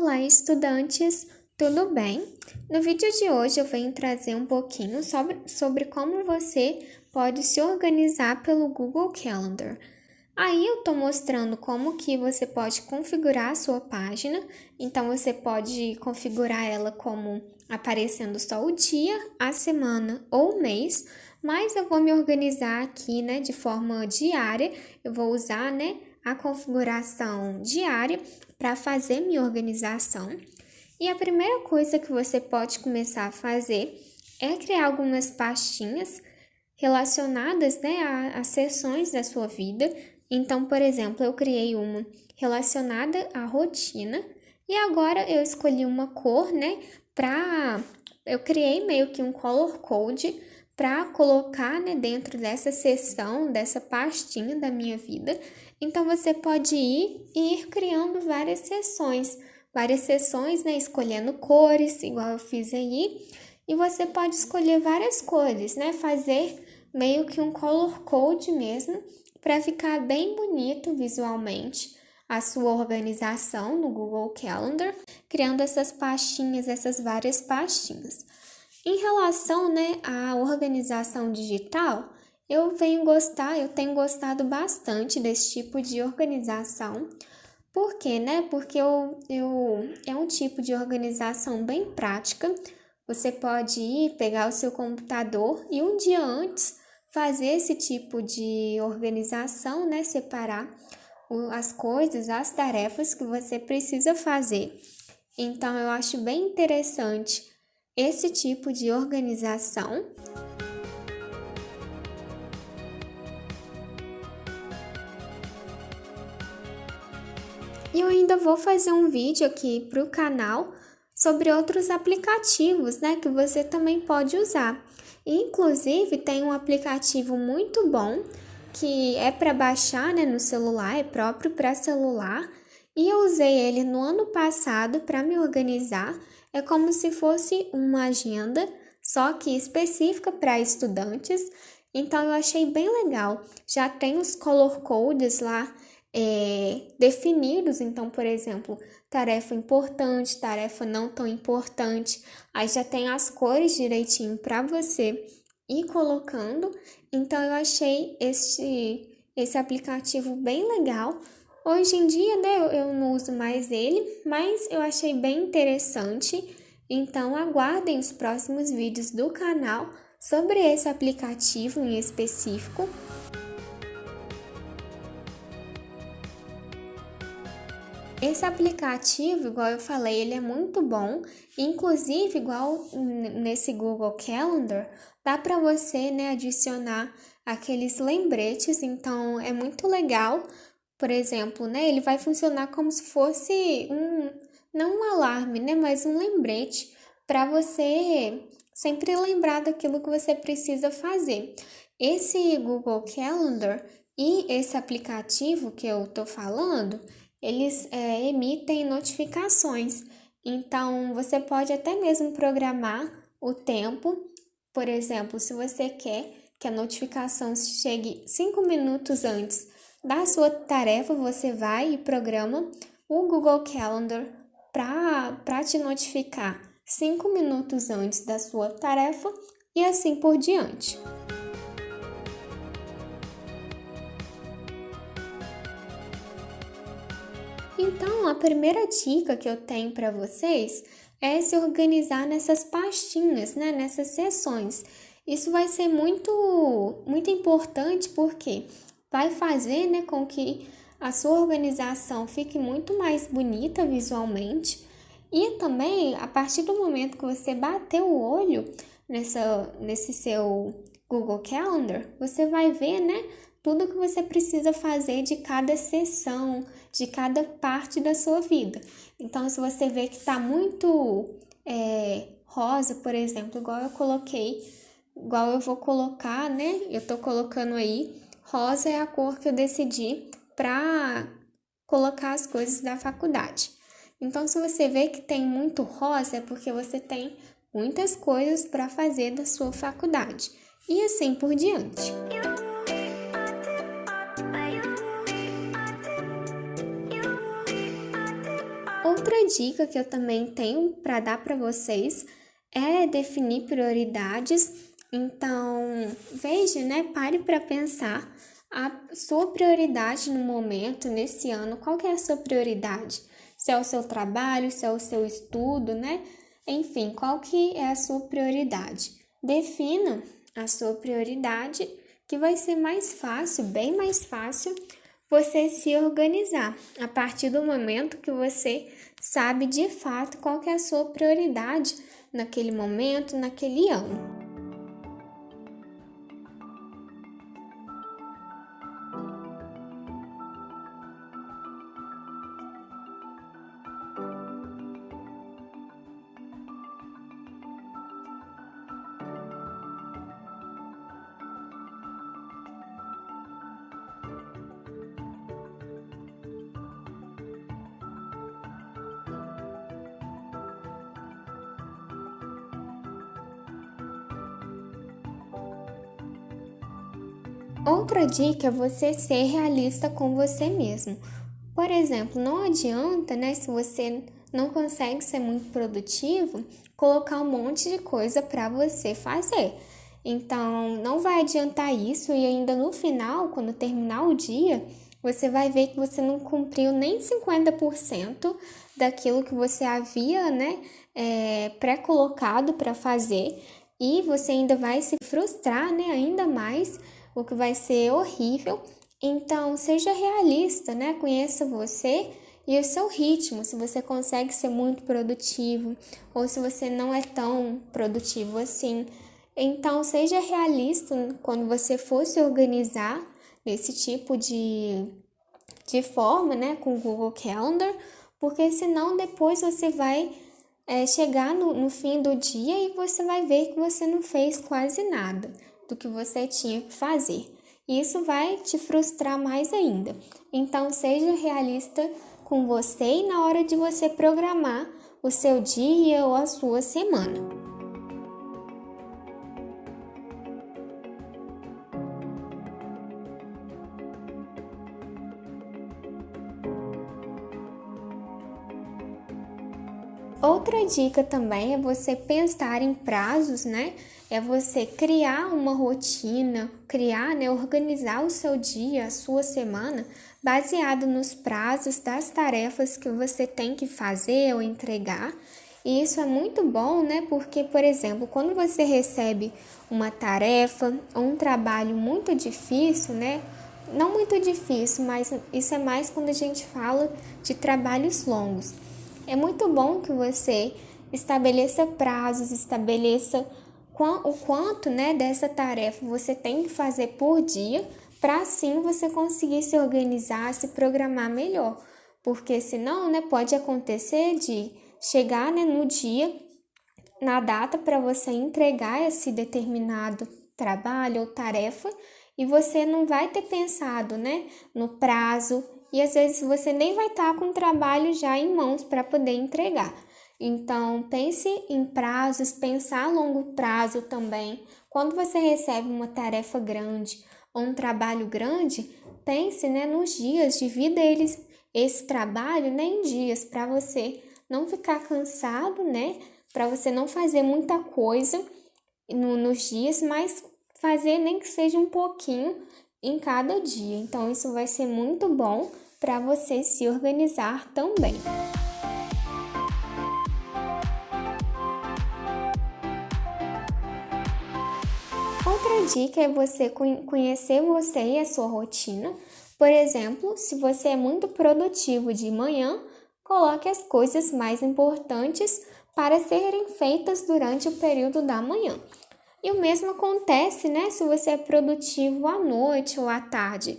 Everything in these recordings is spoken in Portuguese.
Olá, estudantes, tudo bem? No vídeo de hoje eu venho trazer um pouquinho sobre como você pode se organizar pelo Google Calendar. Aí eu estou mostrando como que você pode configurar a sua página, então você pode configurar ela como aparecendo só o dia, a semana ou o mês, mas eu vou me organizar aqui, de forma diária, eu vou usar, a configuração diária para fazer minha organização. E a primeira coisa que você pode começar a fazer é criar algumas pastinhas relacionadas, às seções da sua vida. Então, por exemplo, eu criei uma relacionada à rotina e agora eu escolhi uma cor, eu criei meio que um color code para colocar, dentro dessa seção, dessa pastinha da minha vida. Então, você pode ir criando várias seções, escolhendo cores, igual eu fiz aí. E você pode escolher várias cores, fazer meio que um color code mesmo, para ficar bem bonito visualmente a sua organização no Google Calendar, criando essas pastinhas, essas várias pastinhas. Em relação, à organização digital, eu tenho gostado bastante desse tipo de organização. Por quê, Porque é um tipo de organização bem prática. Você pode pegar o seu computador e um dia antes fazer esse tipo de organização, separar as coisas, as tarefas que você precisa fazer. Então, eu acho bem interessante esse tipo de organização. E eu ainda vou fazer um vídeo aqui para o canal sobre outros aplicativos, que você também pode usar. Inclusive, tem um aplicativo muito bom que é para baixar, no celular, é próprio para celular. E eu usei ele no ano passado para me organizar. É como se fosse uma agenda, só que específica para estudantes. Então, eu achei bem legal. Já tem os color codes lá definidos. Então, por exemplo, tarefa importante, tarefa não tão importante. Aí já tem as cores direitinho para você ir colocando. Então, eu achei esse aplicativo bem legal. Hoje em dia, eu não uso mais ele, mas eu achei bem interessante. Então, aguardem os próximos vídeos do canal sobre esse aplicativo em específico. Esse aplicativo, igual eu falei, ele é muito bom. Inclusive, igual nesse Google Calendar, dá para você, adicionar aqueles lembretes. Então, é muito legal. Por exemplo, ele vai funcionar como se fosse não um alarme, mas um lembrete para você sempre lembrar daquilo que você precisa fazer. Esse Google Calendar e esse aplicativo que eu tô falando, eles emitem notificações. Então, você pode até mesmo programar o tempo. Por exemplo, se você quer que a notificação chegue 5 minutos antes da sua tarefa, você vai e programa o Google Calendar para te notificar 5 minutos antes da sua tarefa e assim por diante. Então, a primeira dica que eu tenho para vocês é se organizar nessas pastinhas, nessas seções. Isso vai ser muito importante porque vai fazer, com que a sua organização fique muito mais bonita visualmente. E também, a partir do momento que você bater o olho nesse seu Google Calendar, você vai ver, tudo que você precisa fazer de cada seção, de cada parte da sua vida. Então, se você vê que está muito rosa, por exemplo, igual eu vou colocar, eu tô colocando aí, rosa é a cor que eu decidi para colocar as coisas da faculdade. Então, se você vê que tem muito rosa, é porque você tem muitas coisas para fazer da sua faculdade. E assim por diante. Outra dica que eu também tenho para dar para vocês é definir prioridades. Então, veja, né? Pare para pensar a sua prioridade no momento, nesse ano, qual que é a sua prioridade? Se é o seu trabalho, se é o seu estudo, né? Enfim, qual que é a sua prioridade? Defina a sua prioridade, que vai ser mais fácil, bem mais fácil, você se organizar a partir do momento que você sabe de fato qual que é a sua prioridade naquele momento, naquele ano. Outra dica é você ser realista com você mesmo. Por exemplo, não adianta, né, se você não consegue ser muito produtivo, colocar um monte de coisa para você fazer. Então, não vai adiantar isso e ainda no final, quando terminar o dia, você vai ver que você não cumpriu nem 50% daquilo que você havia, né, pré-colocado para fazer e você ainda vai se frustrar, né, ainda mais, o que vai ser horrível. Então, seja realista, né? Conheça você e o seu ritmo, se você consegue ser muito produtivo ou se você não é tão produtivo assim. Então, seja realista quando você for se organizar nesse tipo de forma, né? Com o Google Calendar, porque senão depois você vai chegar no fim do dia e você vai ver que você não fez quase nada do que você tinha que fazer. E isso vai te frustrar mais ainda. Então, seja realista com você e na hora de você programar o seu dia ou a sua semana. Outra dica também é você pensar em prazos, né? É você criar uma rotina, criar, né, organizar o seu dia, a sua semana, baseado nos prazos das tarefas que você tem que fazer ou entregar. E isso é muito bom, né? Porque, por exemplo, quando você recebe uma tarefa ou um trabalho muito difícil, né? Não muito difícil, mas isso é mais quando a gente fala de trabalhos longos. É muito bom que você estabeleça prazos, estabeleça o quanto, né, dessa tarefa você tem que fazer por dia, para assim você conseguir se organizar, se programar melhor. Porque senão, né, pode acontecer de chegar, né, no dia, na data para você entregar esse determinado trabalho ou tarefa e você não vai ter pensado, né, no prazo e às vezes você nem vai estar com o trabalho já em mãos para poder entregar. Então, pense em prazos, pensar a longo prazo também. Quando você recebe uma tarefa grande ou um trabalho grande, pense, né, nos dias, divida esse trabalho, né, em dias para você não ficar cansado, né, para você não fazer muita coisa nos dias, mas fazer nem que seja um pouquinho em cada dia. Então, isso vai ser muito bom para você se organizar também. Outra dica é você conhecer você e a sua rotina. Por exemplo, se você é muito produtivo de manhã, coloque as coisas mais importantes para serem feitas durante o período da manhã. E o mesmo acontece, né, se você é produtivo à noite ou à tarde.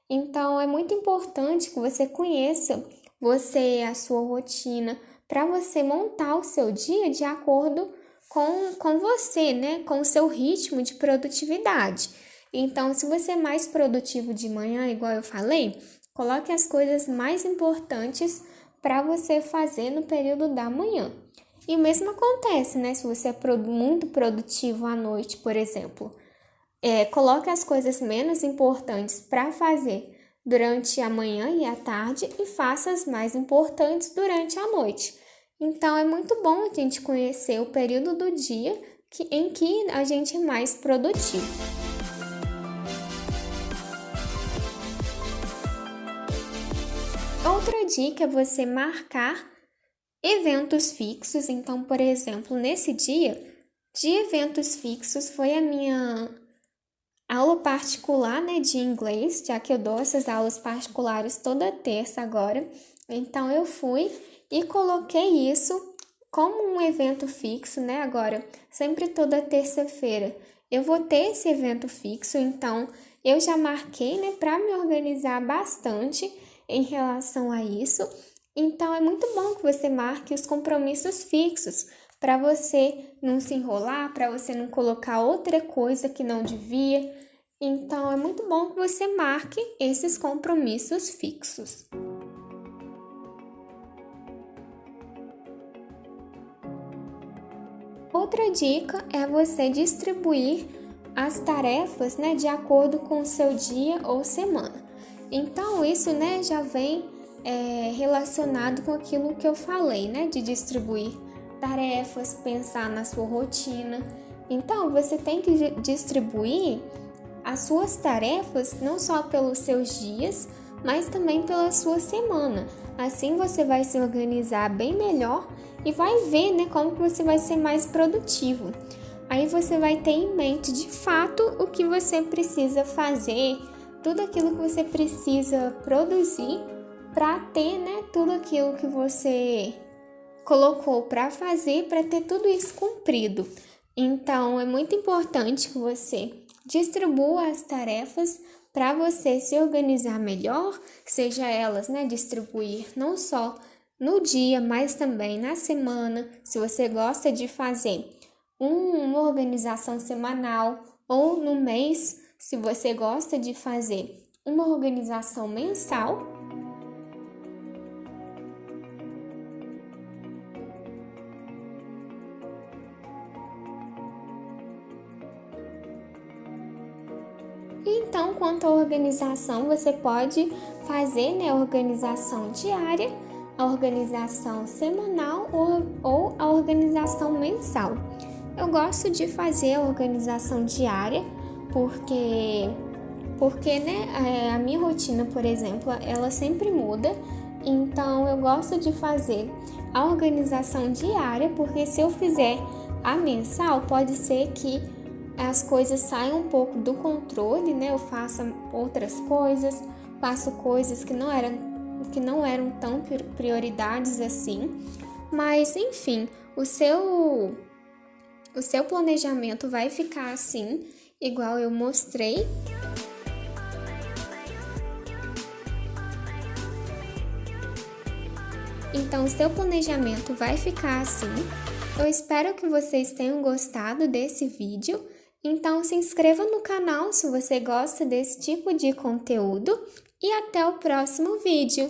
Então, é muito importante que você conheça você, a sua rotina, para você montar o seu dia de acordo com você, né, com o seu ritmo de produtividade. Então, se você é mais produtivo de manhã, igual eu falei, coloque as coisas mais importantes para você fazer no período da manhã. E o mesmo acontece, né? Se você é muito produtivo à noite, por exemplo, coloque as coisas menos importantes para fazer durante a manhã e a tarde e faça as mais importantes durante a noite. Então, é muito bom a gente conhecer o período do dia em que a gente é mais produtivo. Outra dica é você marcar eventos fixos. Então, por exemplo, nesse dia de eventos fixos foi a minha aula particular, né, de inglês, já que eu dou essas aulas particulares toda terça agora. Então, eu fui e coloquei isso como um evento fixo, né? Agora, sempre toda terça-feira eu vou ter esse evento fixo, então eu já marquei, né, para me organizar bastante em relação a isso. Então, é muito bom que você marque os compromissos fixos para você não se enrolar, para você não colocar outra coisa que não devia. Então, é muito bom que você marque esses compromissos fixos. Outra dica é você distribuir as tarefas, né, de acordo com o seu dia ou semana. Então, isso, né, já vem relacionado com aquilo que eu falei, né, de distribuir tarefas, pensar na sua rotina. Então, você tem que distribuir as suas tarefas não só pelos seus dias, mas também pela sua semana. Assim você vai se organizar bem melhor e vai ver, né, como que você vai ser mais produtivo. Aí você vai ter em mente de fato o que você precisa fazer, tudo aquilo que você precisa produzir para ter, né, tudo aquilo que você colocou para fazer, para ter tudo isso cumprido. Então, é muito importante que você distribua as tarefas para você se organizar melhor, seja elas, né, distribuir não só no dia, mas também na semana. Se você gosta de fazer uma organização semanal ou no mês, se você gosta de fazer uma organização mensal. Então, quanto à organização, você pode fazer, né, a organização diária, a organização semanal ou a organização mensal. Eu gosto de fazer a organização diária porque né, a minha rotina, por exemplo, ela sempre muda. Então, eu gosto de fazer a organização diária, porque se eu fizer a mensal, pode ser que as coisas saiam um pouco do controle, né? Eu faço outras coisas, faço coisas que não eram tão prioridades assim. Mas, enfim, o seu planejamento vai ficar assim, igual eu mostrei. Então, o seu planejamento vai ficar assim. Eu espero que vocês tenham gostado desse vídeo. Então, se inscreva no canal se você gosta desse tipo de conteúdo e até o próximo vídeo!